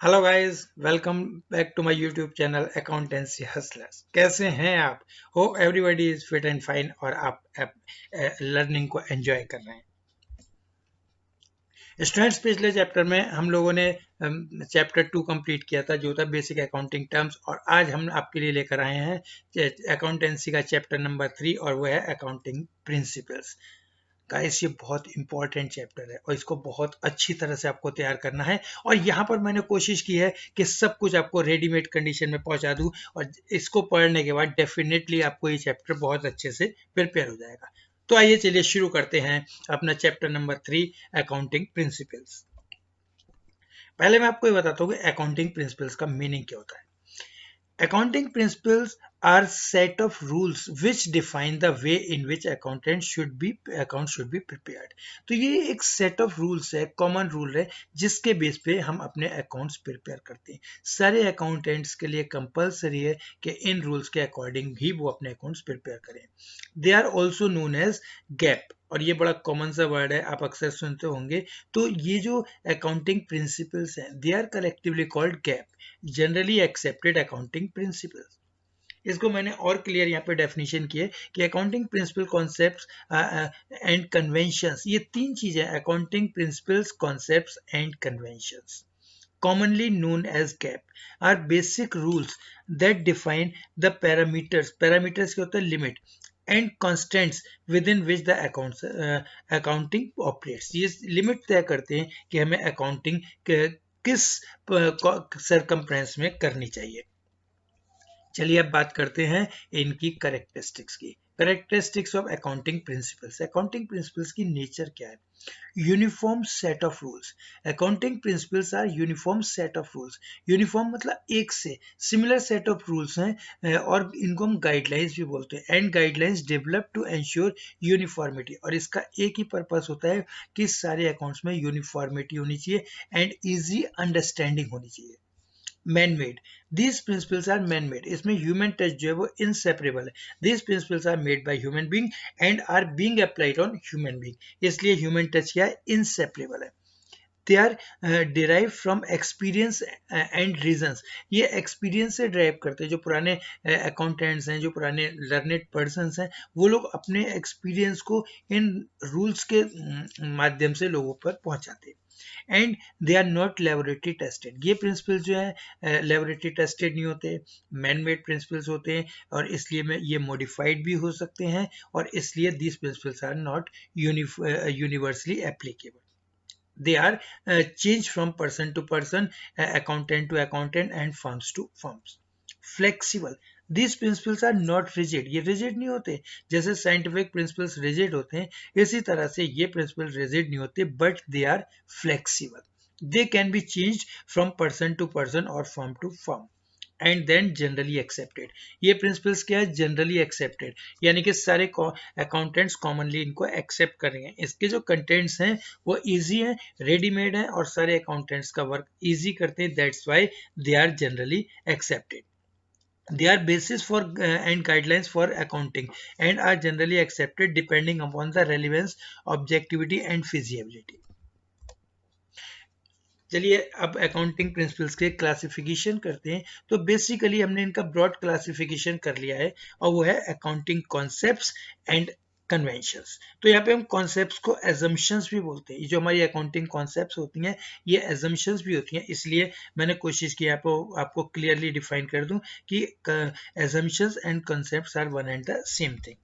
Hello guys, welcome back to my YouTube channel accountancy hustlers. कैसे हैं आप? Hope everybody is fit and fine और आप learning को एंजॉय कर रहे हैं। स्टूडेंट्स, पिछले चैप्टर में हम लोगों ने चैप्टर 2 कंप्लीट किया था जो था बेसिक अकाउंटिंग टर्म्स, और आज हम आपके लिए लेकर आए हैं अकाउंटेंसी का चैप्टर नंबर 3 और वो है अकाउंटिंग प्रिंसिपल्स। गाइस, ये बहुत इंपॉर्टेंट चैप्टर है और इसको बहुत अच्छी तरह से आपको तैयार करना है। और यहाँ पर मैंने कोशिश की है कि सब कुछ आपको रेडीमेड कंडीशन में पहुंचा दूं, और इसको पढ़ने के बाद डेफिनेटली आपको ये चैप्टर बहुत अच्छे से प्रिपेयर हो जाएगा। तो आइए चलिए शुरू करते हैं अपना चैप्टर नंबर 3, अकाउंटिंग प्रिंसिपल्स। पहले मैं आपको ये बताता हूँ कि अकाउंटिंग प्रिंसिपल्स का मीनिंग क्या होता है। Accounting principles are set of rules which define the way in which accounts should be prepared। तो ये एक सेट ऑफ रूल्स है, कॉमन रूल है, जिसके बेस पे हम अपने अकाउंट्स प्रिपेयर करते हैं। सारे अकाउंटेंट्स के लिए कंपलसरी है कि इन रूल्स के अकॉर्डिंग ही वो अपने अकाउंट्स प्रिपेयर करें। They are also known as GAAP, और ये बड़ा कॉमन सा वर्ड है, आप अक्सर सुनते होंगे। तो ये जो अकाउंटिंग प्रिंसिपल्स हैं, they are collectively called GAAP, generally accepted accounting principles. इसको मैंने और क्लियर यहाँ पे डेफिनेशन की है कि accounting principle concepts and conventions, ये तीन चीजें, accounting principles, concepts and conventions, commonly known as GAP, are basic rules that define the parameters, parameters के होता है limit, and constants within which the accounting operates। ये लिमिट तय करते हैं कि हमें अकाउंटिंग किस सरकमफ्रेंस में करनी चाहिए। चलिए अब बात करते हैं इनकी करेक्टरिस्टिक्स की। Characteristics of accounting principles. Accounting principles की नेचर क्या है? Uniform set of rules. Accounting principles are uniform set of rules. Uniform मतलब एक से, सिमिलर सेट ऑफ रूल्स हैं, और इनको हम गाइडलाइंस भी बोलते हैं। And guidelines develop to ensure uniformity, और इसका एक ही पर्पस होता है कि सारे अकाउंट्स में यूनिफॉर्मिटी होनी चाहिए एंड इजी अंडरस्टैंडिंग होनी चाहिए। Man made, these principles are man made, इसमें ह्यूमन टच जो है वो इनसेपरेबल है। These principles are made by human being and are being applied on human being, इसलिए ह्यूमन टच क्या है? इनसेपरेबल है। They are derive from experience and reasons, ये एक्सपीरियंस से ड्राइव करते हैं। जो पुराने अकाउंटेंट्स हैं, जो पुराने लर्नेड पर्सन्स हैं, वो लोग अपने एक्सपीरियंस को इन रूल्स के माध्यम से लोगों पर पहुंचाते हैं। And they are not laboratory tested, ये प्रिंसिपल्स जो है लेबोरेटरी टेस्टेड नहीं होते, मैन मेड प्रिंसिपल्स होते हैं, और इसलिए में ये मॉडिफाइड भी हो सकते हैं, और इसलिए this principles are not universally applicable. They are changed from person to person, accountant to accountant, and firms to firms. Flexible, these principles are not rigid, ये rigid नहीं होते। जैसे scientific principles rigid होते हैं, इसी तरह से ये principles rigid नहीं होते, but they are flexible, they can be changed from person to person or firm to firm, and then generally accepted. ये प्रिंसिपल्स क्या है? जनरली एक्सेप्टेड, यानी कि सारे अकाउंटेंट्स कॉमनली इनको एक्सेप्ट करेंगे। इसके जो कंटेंट्स हैं वो इजी हैं, रेडीमेड हैं, और सारे अकाउंटेंट्स का वर्क इजी करते हैं। That's why they are generally accepted. They are basis for and guidelines for accounting and are generally accepted depending upon the relevance, objectivity and feasibility। चलिए अब अकाउंटिंग प्रिंसिपल्स के classification करते हैं। तो basically हमने इनका ब्रॉड क्लासिफिकेशन कर लिया है, और वो है अकाउंटिंग कॉन्सेप्ट्स एंड कन्वेंशंस। तो यहाँ पे हम कॉन्सेप्ट्स को एजम्पशंस भी बोलते हैं। ये जो हमारी अकाउंटिंग कॉन्सेप्ट्स होती हैं, ये एजम्पशंस भी होती हैं, इसलिए मैंने कोशिश की आपको क्लियरली डिफाइन कर दूं कि assumptions and concepts are one and the same thing.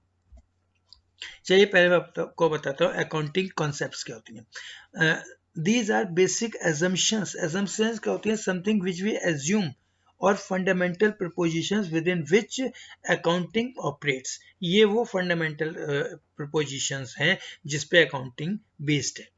चलिए पहले मैं आपको बताता हूँ अकाउंटिंग कॉन्सेप्ट्स क्या होती हैं। These are basic assumptions। assumptions क्या होती हैं? Something which we assume और fundamental propositions within which accounting operates। ये वो fundamental propositions हैं जिस पे accounting based है।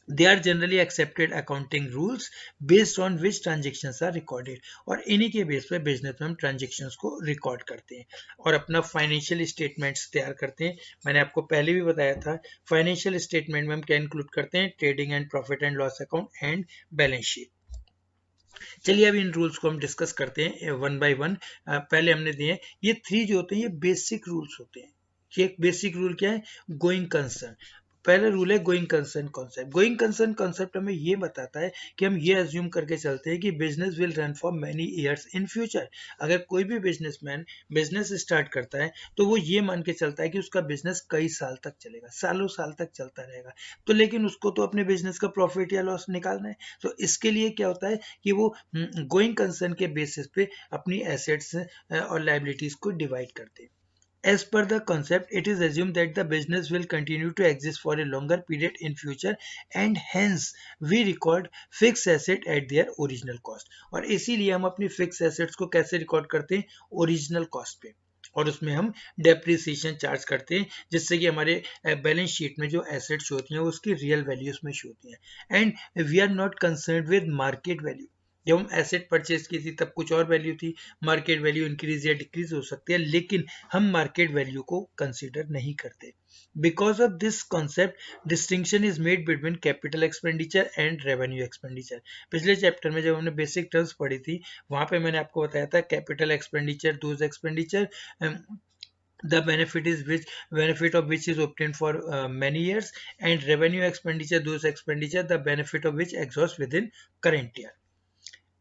They are generally accepted accounting rules based on which transactions are recorded, और इन्हीं के बेस पे बिजनेस में हम ट्रांजेक्शन्स को रिकॉर्ड करते हैं और अपना फाइनेंशियल स्टेटमेंट्स तैयार करते हैं। मैंने आपको पहले भी बताया था, फाइनेंशियल स्टेटमेंट में हम क्या इंक्लूड करते हैं? Trading and profit and loss account and balance sheet. चलिए अब इन रूल्स को हम डिस्कस करते हैं वन बाय वन। पहले हमने दिए ये 3 जो होते हैं, ये बेसिक रूल्स होते हैं। ये एक बेसिक रूल क्या है? गोइंग कंसर्न, पहला रूल है going concern concept. Going concern concept हमें ये बताता है कि हम ये अज्यूम करके चलते हैं कि business will run for many years in future. अगर कोई भी बिजनेसमैन बिजनेस स्टार्ट करता है तो वो ये मान के चलता है कि उसका बिजनेस कई साल तक चलेगा, सालों साल तक चलता रहेगा। तो लेकिन उसको तो अपने बिजनेस का प्रॉफिट या लॉस निकालना है। तो इसके लिए क्या होता है कि वो गोइंग कंसर्न के बेसिस पे अपनी एसेट्स और लायबिलिटीज को डिवाइड करते हैं। As per the concept, it is assumed that the business will continue to exist for a longer period in future and hence we record fixed asset at their original cost। और इसीलिए हम अपनी fixed assets को कैसे record करते हैं? Original cost पे, और उसमें हम डेप्रिसिएशन चार्ज करते हैं, जिससे कि हमारे बैलेंस शीट में जो एसेट्स होती हैं उसकी रियल वैल्यू उसमें शो होती हैं। And we are not concern with market value. जब हम एसेट परचेज की थी तब कुछ और वैल्यू थी, मार्केट वैल्यू इंक्रीज या डिक्रीज हो सकती है, लेकिन हम मार्केट वैल्यू को कंसीडर नहीं करते। Because of this concept distinction is made between capital expenditure and revenue expenditure. पिछले चैप्टर में जब हमने बेसिक टर्म्स पढ़ी थी वहां पे मैंने आपको बताया था capital expenditure those expenditure the benefit of which is obtained for many years, and revenue expenditure those expenditure the benefit of which exhaust within current year।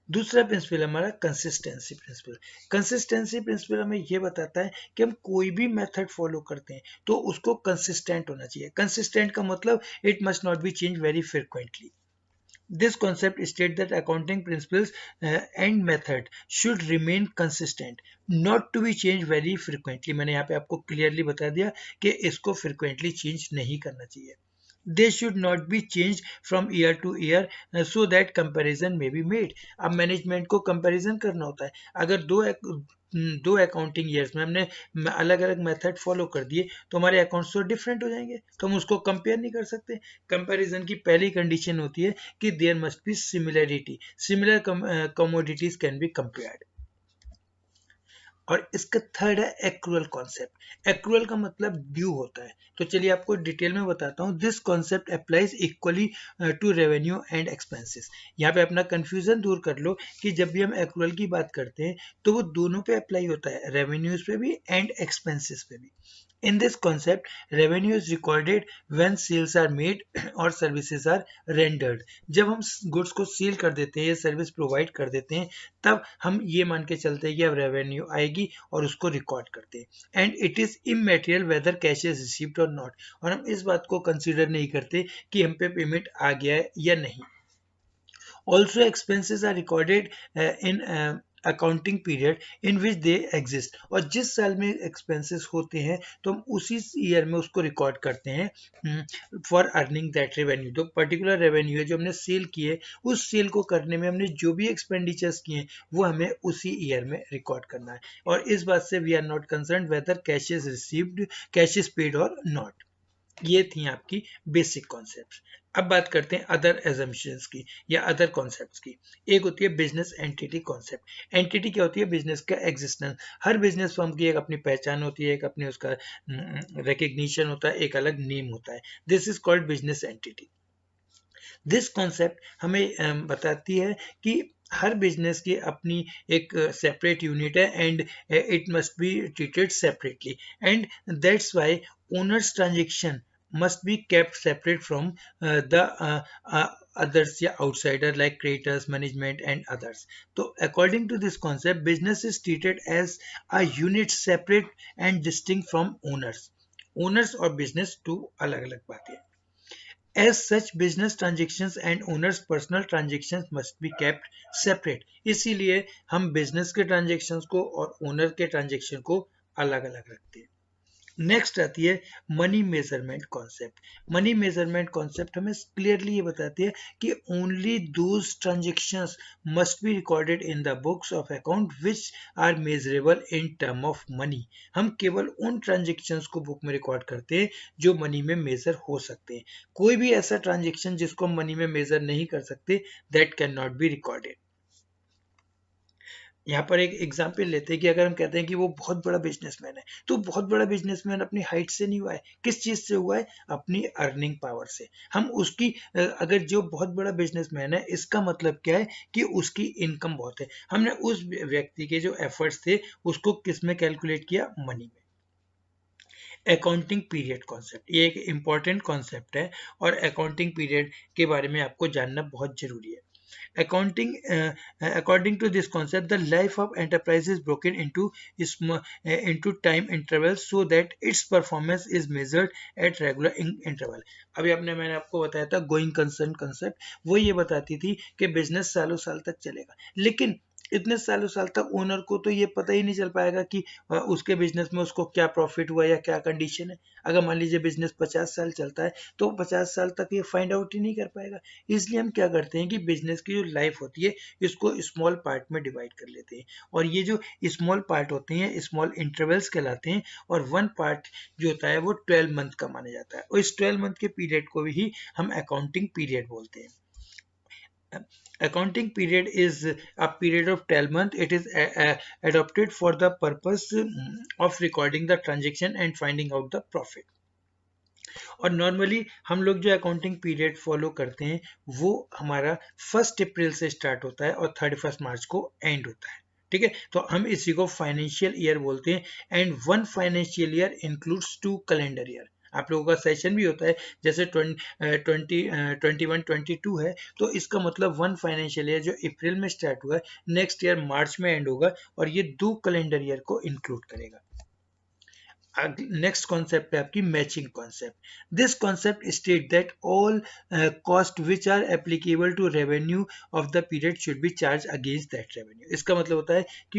दूसरा प्रिंसिपल हमारा कंसिस्टेंसी प्रिंसिपल। कंसिस्टेंसी प्रिंसिपल हमें ये बताता है कि हम कोई भी मेथड फॉलो करते हैं तो उसको कंसिस्टेंट होना चाहिए। कंसिस्टेंट का मतलब it must not be change very frequently. This concept states that accounting principles and method should remain consistent, not to be changed very frequently। मैंने यहाँ पे आपको क्लियरली बता दिया कि इसको फ्रिक्वेंटली चेंज नहीं करना चाहिए। They should not be changed from year to year so that comparison may be made। अब मैनेजमेंट को कंपैरिजन करना होता है। अगर दो अकाउंटिंग ईयर्स में हमने अलग अलग मेथड फॉलो कर दिए तो हमारे अकाउंट्स तो डिफरेंट हो जाएंगे, तो हम उसको कंपेयर नहीं कर सकते। कंपैरिजन की पहली कंडीशन होती है कि there must be similarity, similar commodities can be compared. और इसका थर्ड है एक्रूअल कॉन्सेप्ट। एक्रूअल का मतलब ड्यू होता है। तो चलिए आपको डिटेल में बताता हूँ। This concept applies equally to revenue and expenses. यहाँ पे अपना कंफ्यूजन दूर कर लो कि जब भी हम एक्रूअल की बात करते हैं तो वो दोनों पे अप्लाई होता है, रेवेन्यूज पे भी एंड एक्सपेंसेस पे भी। In this concept, revenue is recorded when sales are made और services are rendered। जब हम गुड्स को सेल कर देते हैं या सर्विस प्रोवाइड कर देते हैं तब हम ये मान के चलते हैं कि अब रेवेन्यू आएगी और उसको रिकॉर्ड करते हैं। And it is immaterial whether cash is received और नॉट। और हम इस बात को कंसीडर नहीं करते कि हम पे पेमेंट आ गया है या नहीं। Also, expenses are recorded in accounting period in which they exist. और जिस साल में एक्सपेंसेस होते हैं तो हम उसी ईयर में उसको रिकॉर्ड करते हैं फॉर अर्निंग दैट रेवेन्यू। तो पर्टिकुलर रेवेन्यू है जो हमने सेल की है, उस सेल को करने में हमने जो भी एक्सपेंडिचर्स किए हैं वो हमें उसी ईयर में रिकॉर्ड करना है। और इस बात से we are not concern whether cash is received, cash is paid और नॉट। ये थी आपकी बेसिक कॉन्सेप्ट्स। अब बात करते हैं अदर एजम्पशंस की या अदर कॉन्सेप्ट्स की। एक होती है बिजनेस एंटिटी कॉन्सेप्ट। एंटिटी क्या होती है? बिजनेस का एग्जिस्टेंस। हर बिजनेस फर्म की एक अपनी पहचान होती है, एक अपनी उसका रिकग्निशन होता है, एक अलग नेम होता है। This is called business entity. This concept हमें बताती है कि हर बिजनेस की अपनी एक सेपरेट यूनिट है and it must be treated separately, and that's why owners transaction must be kept separate from the others या outsider like creators, management and others। तो according to this concept, business is treated as a unit separate and distinct from owners। owners और business two अलग अलग बातें हैं। As such, business transactions and owners' personal transactions must be kept separate। इसीलिए हम business के transactions को और ओनर के ट्रांजेक्शन को अलग अलग रखते हैं। नेक्स्ट आती है money measurement concept. Money measurement concept हमें क्लियरली ये बताती है कि only those transactions must be recorded in the books of account which are measurable in term of money. हम केवल उन ट्रांजेक्शंस को बुक में रिकॉर्ड करते हैं जो मनी में मेजर हो सकते हैं। कोई भी ऐसा ट्रांजेक्शन जिसको हम मनी में मेजर नहीं कर सकते, that can not be recorded. यहाँ पर एक एग्जाम्पल लेते हैं कि अगर हम कहते हैं कि वो बहुत बड़ा बिजनेसमैन है, तो बहुत बड़ा बिजनेसमैन अपनी हाइट से नहीं हुआ है, किस चीज से हुआ है? अपनी अर्निंग पावर से। हम उसकी अगर जो बहुत बड़ा बिजनेसमैन है इसका मतलब क्या है कि उसकी इनकम बहुत है। हमने उस व्यक्ति के जो एफर्ट्स थे उसको किस में कैलकुलेट किया? मनी में। अकाउंटिंग पीरियड कॉन्सेप्ट, ये एक इम्पॉर्टेंट कॉन्सेप्ट है और अकाउंटिंग पीरियड के बारे में आपको जानना बहुत जरूरी है। Accounting, according to this concept, the life of enterprise is broken into time intervals so that its performance is measured at regular interval. अभी मैंने आपको बताया था गोइंग कंसर्न कंसेप्ट, वो ये बताती थी कि बिजनेस सालों साल तक चलेगा, लेकिन इतने सालों साल तक ओनर को तो ये पता ही नहीं चल पाएगा कि उसके बिजनेस में उसको क्या प्रॉफिट हुआ या क्या कंडीशन है। अगर मान लीजिए बिजनेस 50 साल चलता है तो 50 साल तक ये फाइंड आउट ही नहीं कर पाएगा। इसलिए हम क्या करते हैं कि बिजनेस की जो लाइफ होती है इसको स्मॉल पार्ट में डिवाइड कर लेते हैं, और ये जो स्मॉल पार्ट होते हैं स्मॉल इंटरवल्स कहलाते हैं, और वन पार्ट जो होता है वो 12 मंथ का माना जाता है, और इस 12 मंथ के पीरियड को ही हम अकाउंटिंग पीरियड बोलते हैं। Accounting period is a period of 12 months. It is adopted for the purpose of recording the transaction and finding out the profit. और नॉर्मली हम लोग जो अकाउंटिंग पीरियड फॉलो करते हैं वो हमारा 1 अप्रैल से स्टार्ट होता है और 31 मार्च को एंड होता है। ठीक है, तो हम इसी को फाइनेंशियल ईयर बोलते हैं, and one financial year includes 2 calendar year. आप लोगों का सेशन भी होता है जैसे 21-22 है, तो इसका मतलब 1 फाइनेंशियल ईयर जो अप्रैल में स्टार्ट हुआ है नेक्स्ट ईयर मार्च में एंड होगा, और ये 2 कैलेंडर ईयर को इंक्लूड करेगा। नेक्स्ट कॉन्सेप्ट है आपकी matching concept. This concept state that all cost which are applicable to revenue of the period should be charge against that revenue. इसका मतलब होता है कि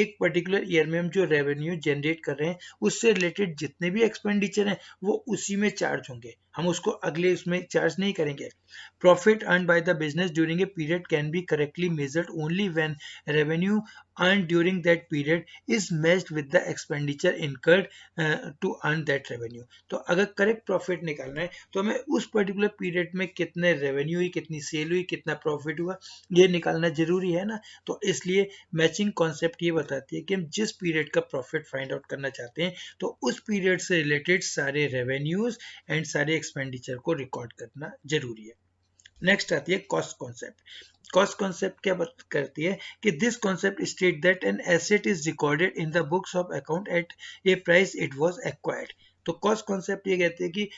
एक पर्टिकुलर ईयर में हम जो रेवेन्यू जनरेट कर रहे हैं उससे रिलेटेड जितने भी एक्सपेंडिचर हैं वो उसी में चार्ज होंगे, हम उसको अगले उसमें चार्ज नहीं करेंगे। Profit earn by the business during a period can be correctly measured only when revenue earned during that period is matched with the expenditure incurred to earn that revenue. तो अगर correct profit निकालना है तो हमें उस particular period में कितने revenue हुई, कितनी सेल हुई, कितना प्रॉफिट हुआ, ये निकालना जरूरी है ना। तो इसलिए मैचिंग कॉन्सेप्ट ये बताती है कि हम जिस पीरियड का प्रॉफिट फाइंड आउट करना चाहते हैं तो उस पीरियड से रिलेटेड सारे रेवेन्यूज एंड सारे एक्सपेंडिचर को रिकॉर्ड करना जरूरी है। नेक्स्ट आती है कॉस्ट कॉन्सेप्ट। कॉस्ट कॉन्सेप्ट क्या बात करती है कि this concept state that an asset is recorded in the books of account at a price it was acquired. तो कॉस्ट कॉन्सेप्ट ये कहते हैं कि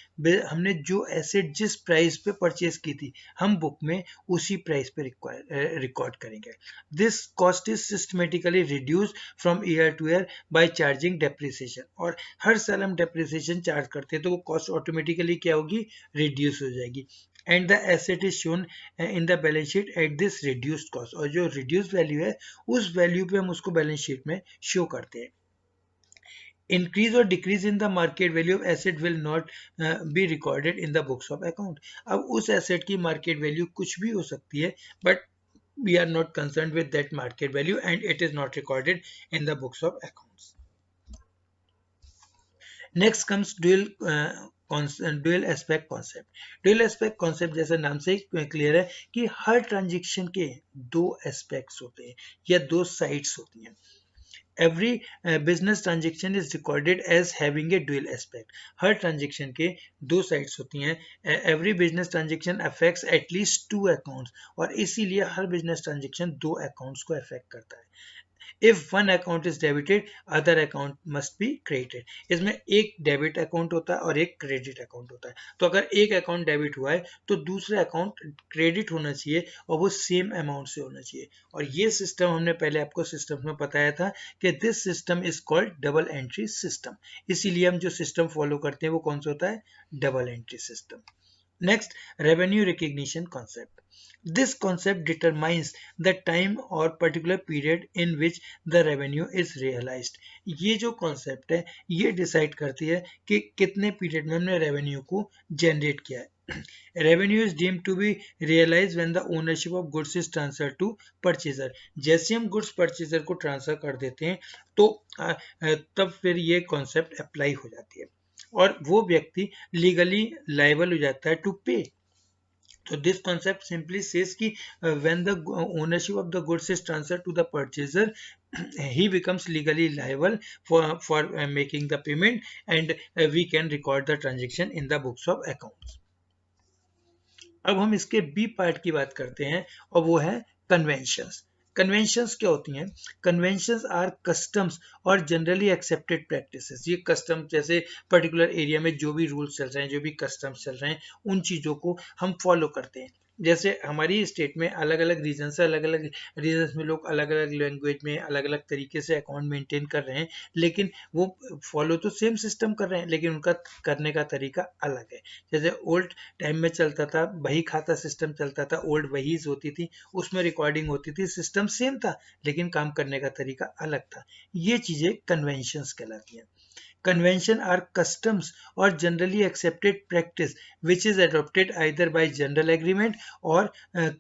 हमने जो एसेट जिस प्राइस पे परचेज की थी हम बुक में उसी प्राइस पे रिकॉर्ड करेंगे। This cost is systematically reduce from year to year by charging depreciation, और हर साल हम डेप्रिसिएशन चार्ज करते हैं तो वो कॉस्ट ऑटोमेटिकली क्या होगी, रिड्यूस हो जाएगी। And the asset is shown in the balance sheet at this reduced cost, और जो रिड्यूस्ड वैल्यू है उस वैल्यू पे हम उसको बैलेंस शीट में शो करते हैं। इंक्रीज और decrease in the market value of asset will not be recorded in the books of account. अब उस एसेट की मार्केट वैल्यू कुछ भी हो सकती है, but we are not concerned with that market value and it is not recorded in the books of accounts. Next comes dual aspect concept. Dual aspect concept जैसे नाम से क्लियर है कि हर ट्रांजेक्शन के 2 एस्पेक्ट्स होते हैं या 2 साइड्स होती हैं। Every business transaction is recorded as having a dual aspect. Her transaction के 2 साइड्स होती हैं। Every business transaction affects at least 2 accounts, और इसीलिए हर बिजनेस ट्रांजेक्शन 2 अकाउंट्स को अफेक्ट करता है। If one account is debited, other account must be credited. इसमें एक डेबिट अकाउंट होता है और एक क्रेडिट अकाउंट होता है। तो अगर एक अकाउंट डेबिट हुआ है तो दूसरा अकाउंट क्रेडिट होना चाहिए और वो सेम अमाउंट से होना चाहिए। और ये सिस्टम हमने पहले आपको सिस्टम में बताया था कि this system is called double entry system. इसीलिए हम जो सिस्टम फॉलो करते हैं वो कौन सा होता है, double entry system. Next, revenue recognition concept. This concept determines the time or particular period in which the revenue is realized. ये जो concept है ये decide करती है कि कितने period में हमने revenue को generate किया है। Revenue is deemed to be realized when the ownership of goods is transferred to purchaser. जैसे हम goods purchaser को transfer कर देते हैं तो तब फिर ये concept apply हो जाती है और वो व्यक्ति लीगली लायबल हो जाता है टू पे। तो दिस कॉन्सेप्ट सिंपली सेज कि when the ownership of the goods is transferred to the purchaser he becomes legally liable for making the payment and we can record the transaction in the books of accounts. अब हम इसके B part की बात करते हैं और वो है कन्वेंशंस। कन्वेंशंस क्या होती हैं? कन्वेंशंस आर कस्टम्स और जनरली एक्सेप्टेड प्रैक्टिसेस। ये कस्टम जैसे पर्टिकुलर एरिया में जो भी रूल्स चल रहे हैं, जो भी कस्टम्स चल रहे हैं, उन चीज़ों को हम फॉलो करते हैं। जैसे हमारी स्टेट में अलग अलग रीजन से अलग अलग रीजन्स में लोग अलग अलग लैंग्वेज में अलग अलग तरीके से अकाउंट मेंटेन कर रहे हैं, लेकिन वो फॉलो तो सेम सिस्टम कर रहे हैं, लेकिन उनका करने का तरीका अलग है। जैसे ओल्ड टाइम में चलता था, बही खाता सिस्टम चलता था, ओल्ड बहीज होती थी, उसमें रिकॉर्डिंग होती थी, सिस्टम सेम था, लेकिन काम करने का तरीका अलग था। ये चीजें कन्वेंशंस कहलाती हैं। Convention are customs or generally accepted practice which is adopted either by general agreement or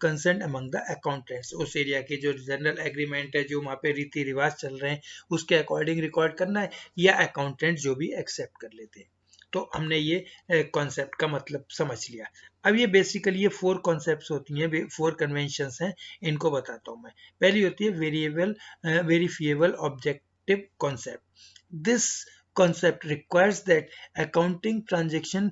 consent among the accountants। उस एरिया के जो जनरल एग्रीमेंट है, जो वहाँ पे रीति रिवाज चल रहे हैं, उसके अकॉर्डिंग रिकॉर्ड करना है, या अकाउंटेंट जो भी एक्सेप्ट कर लेते हैं। तो हमने ये कॉन्सेप्ट का मतलब समझ लिया। अब ये बेसिकली ये 4 कॉन्सेप्ट्स होती हैं, 4 कन्वेंशंस हैं, इनको बताता हूँ मैं। पहली होती है verifiable objective concept. This concept requires that accounting transaction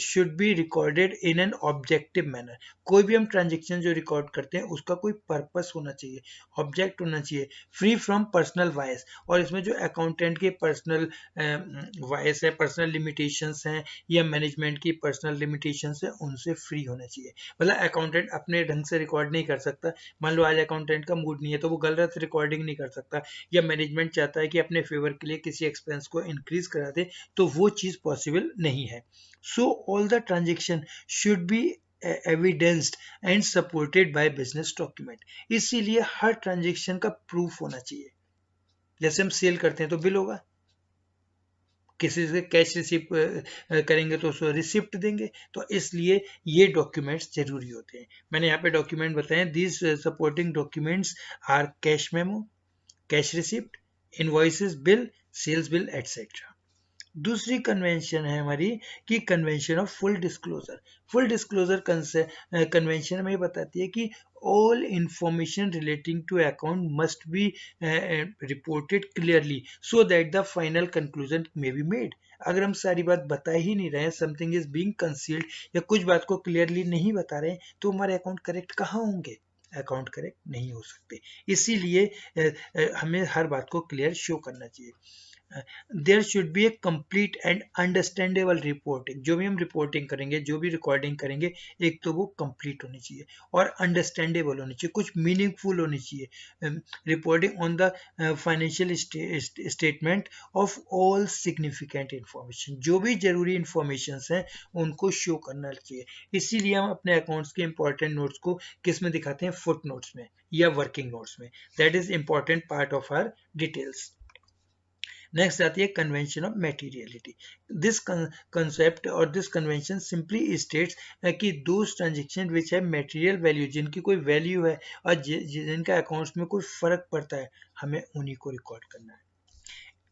should be recorded in an objective manner। कोई भी हम ट्रांजेक्शन जो रिकॉर्ड करते हैं उसका कोई पर्पस होना चाहिए, ऑब्जेक्ट होना चाहिए, फ्री फ्रॉम पर्सनल वायस। और इसमें जो अकाउंटेंट के पर्सनल वायस है, पर्सनल लिमिटेशंस हैं, या मैनेजमेंट की पर्सनल लिमिटेशंस है, उनसे फ्री होना चाहिए। मतलब अकाउंटेंट अपने ढंग से रिकॉर्ड नहीं कर सकता। मान लो आज अकाउंटेंट का मूड नहीं है तो वो गलत रिकॉर्डिंग नहीं कर सकता, या मैनेजमेंट चाहता है कि अपने फेवर के लिए किसी एक्सपेंस को इंक्रीज करा दे, तो वो चीज पॉसिबल नहीं है। So all the transaction should be evidenced and supported by business document. इसीलिए हर ट्रांजेक्शन का प्रूफ होना चाहिए। जैसे हम सेल करते हैं तो बिल होगा, किसी से कैश रिसीव करेंगे तो उसको रिसिप्ट देंगे, तो इसलिए ये डॉक्यूमेंट्स जरूरी होते हैं। मैंने यहाँ पे डॉक्यूमेंट बताए, these supporting documents are cash memo, cash receipt, invoices, bill, sales bill etcetera. दूसरी कन्वेंशन है हमारी कि convention of full disclosure. Full disclosure convention हमें बताती है कि all information relating to account must be reported clearly so that the final conclusion may be made. अगर हम सारी बात बता ही नहीं रहे हैं, समथिंग इज बीइंग कंसील्ड, या कुछ बात को क्लियरली नहीं बता रहे हैं, तो हमारे अकाउंट करेक्ट कहाँ होंगे? अकाउंट करेक्ट नहीं हो सकते। इसीलिए हमें हर बात को क्लियर शो करना चाहिए। There should be a complete and understandable reporting. जो भी हम रिपोर्टिंग करेंगे, जो भी रिकॉर्डिंग करेंगे, एक तो वो कंप्लीट होनी चाहिए और अंडरस्टैंडेबल होनी चाहिए, कुछ मीनिंगफुल होनी चाहिए। Reporting on the financial statement of all significant information. जो भी जरूरी इंफॉर्मेशन हैं उनको शो करना चाहिए। इसीलिए हम अपने अकाउंट्स के इंपॉर्टेंट नोट्स को किस में दिखाते हैं? फुट नोट्स में या वर्किंग नोट्स में। That is important part of our details. Next आती है convention of materiality. This concept और दिस कन्वेंशन सिंपली स्टेट्स कि दोज ट्रांजेक्शन विच है मेटीरियल वैल्यू, जिनकी कोई वैल्यू है और जिनका अकाउंट्स में कोई फर्क पड़ता है, हमें उन्हीं को रिकॉर्ड करना है।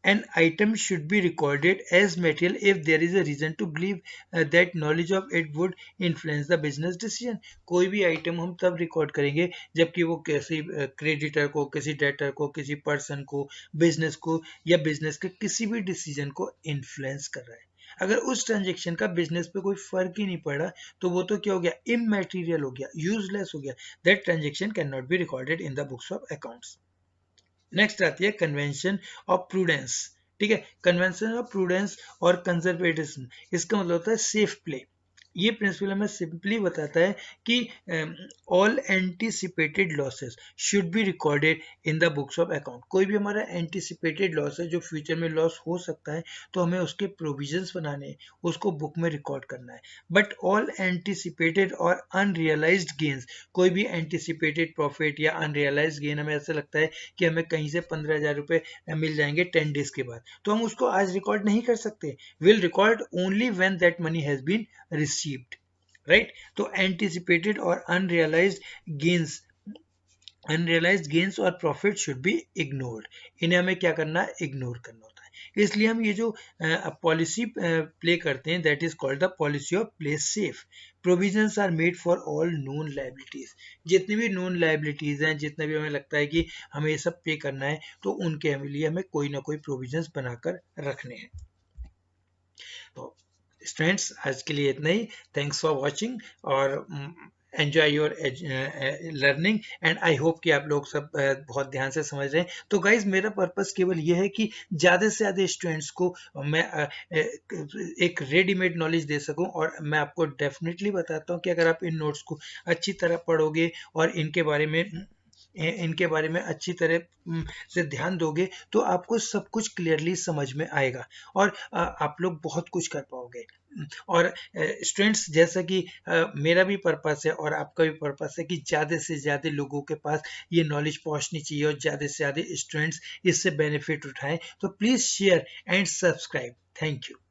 An item should be recorded as material if there is a reason to believe that knowledge of it would influence the business decision। कोई भी आइटम हम तब रिकॉर्ड करेंगे जबकि वो किसी क्रेडिटर को, किसी डेटर को, किसी पर्सन को, बिजनेस को, या बिजनेस के किसी भी डिसीजन को इन्फ्लुएंस कर रहा है। अगर उस ट्रांजेक्शन का बिजनेस पे कोई फर्क ही नहीं पड़ा, तो वो तो क्या हो गया? इमैटेरियल हो गया, यूजलेस हो गया। That transaction can not be recorded in the books of accounts. Next आती है कन्वेंशन ऑफ प्रूडेंस। ठीक है, कन्वेंशन ऑफ प्रूडेंस और कंजर्वेटिज्म, इसका मतलब होता है सेफ प्ले। ये प्रिंसिपल हमें सिंपली बताता है कि all anticipated losses should be recorded in the books of account. कोई भी हमारा एंटीसिपेटेड लॉस है, जो फ्यूचर में लॉस हो सकता है, तो हमें उसके प्रोविजंस बनाने हैं, उसको बुक में रिकॉर्ड करना है। बट ऑल एंटीसिपेटेड और अनरियलाइज्ड गेन्स, कोई भी एंटीसिपेटेड प्रॉफिट या अनरियलाइज्ड गेन, हमें ऐसा लगता है कि हमें कहीं से 15,000 रुपये मिल जाएंगे 10 डेज के बाद, तो हम उसको आज रिकॉर्ड नहीं कर सकते। Will record only when that money has been received, right? तो anticipated और अनरियलाइज्ड गेन्स और प्रॉफिट शुड बी इग्नोर्ड। इन्हें हमें क्या करना है? इग्नोर करना होता है। इसलिए हम ये जो पॉलिसी प्ले करते हैं, that is called the policy of play safe. Provisions are made for all known liabilities. जितनी भी नोन लायबिलिटीज हैं, जितना भी हमें लगता है कि हमें ये सब पे करना है, तो उनके लिए हमें कोई ना कोई प्रोविजंस बनाकर रखने हैं। तो स्टूडेंट्स, आज के लिए इतना ही। Thanks for watching. और enjoy your learning and I hope कि आप लोग सब बहुत ध्यान से समझ रहे हैं। तो गाइज मेरा पर्पस केवल ये है कि ज़्यादा से ज़्यादा स्टूडेंट्स को मैं एक रेडीमेड नॉलेज दे सकूं, और मैं आपको डेफिनेटली बताता हूं कि अगर आप इन नोट्स को अच्छी तरह पढ़ोगे और इनके बारे में अच्छी तरह से ध्यान दोगे तो आपको सब कुछ क्लियरली समझ में आएगा, और आप लोग बहुत कुछ कर पाओगे। और स्टूडेंट्स, जैसा कि मेरा भी पर्पस है और आपका भी पर्पस है कि ज़्यादा से ज़्यादा लोगों के पास ये नॉलेज पहुंचनी चाहिए और ज़्यादा से ज़्यादा स्टूडेंट्स इससे बेनिफिट उठाएं, तो please share and subscribe. Thank you.